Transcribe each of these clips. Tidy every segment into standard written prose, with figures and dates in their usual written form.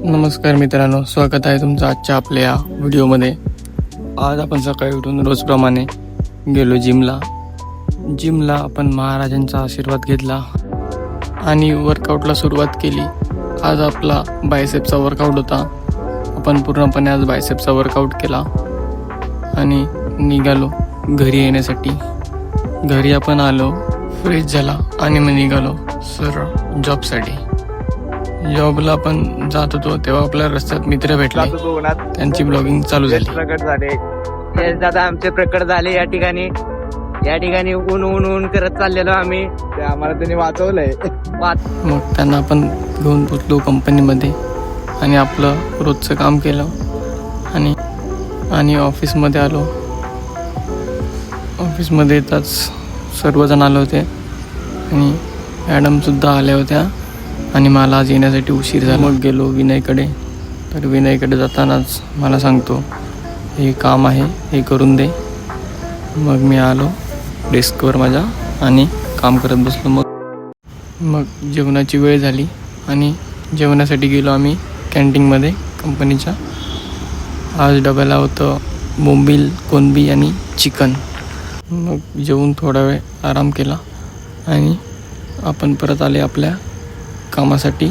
नमस्कार मित्रांनो, स्वागत आहे तुमचं आजच्या आपल्या या व्हिडिओमध्ये। आज आपण सकाळी उठून रोजप्रमाणे गेलो जिमला आपण महाराजांचा आशीर्वाद घेतला आणि वर्कआउटला सुरुवात केली। आज आपला बायसेपचा वर्कआउट होता। आपण पूर्णपणे आज बायसेपचा वर्कआउट केला आणि निघालो घरी येण्यासाठी। घरी आपण आलो, फ्रेश झाला आणि मग निघालो सरळ जॉबसाठी। जॉबला आपण जात होतो तेव्हा आपल्या रस्त्यात मित्र भेटले, त्यांची ब्लॉगिंग चालू झाली। प्रकट झाले हे दादा आमचे प्रकट झाले या ठिकाणी ऊन करत चाललेलो आम्ही, ते आम्हाला त्यांनी वाचवलंय। मग त्यांना आपण घेऊन पोचलो कंपनीमध्ये आणि आपलं रोजचं काम केलं आणि ऑफिसमध्ये आलो। ऑफिसमध्ये येताच सर्वजण आले होते आणि मॅडमसुद्धा आल्या होत्या आणि मला आज येण्यासाठी उशीर झाला। मग गेलो विनयकडे, तर विनयकडे जातानाच मला सांगतो हे काम आहे हे करून दे। मग मी आलो डेस्कवर माझ्या आणि काम करत बसलो। मग जेवणाची वेळ झाली आणि जेवणासाठी गेलो आम्ही कॅन्टीनमध्ये कंपनीच्या। आज डब्याला होतं बोंबील, कोलंबी आणि चिकन। मग जेवून थोडा वेळ आराम केला आणि आपण परत आले आपल्या कामासाठी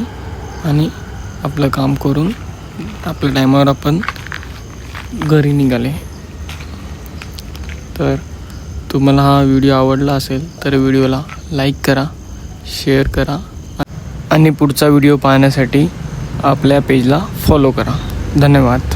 आणि आपलं काम करून आपल्या टायमावर आपण घरी निघाले। तर तुम्हाला हा व्हिडिओ आवडला असेल तर व्हिडिओला लाईक करा, शेअर करा आणि पुढचा व्हिडिओ पाहण्यासाठी आपल्या पेजला फॉलो करा। धन्यवाद।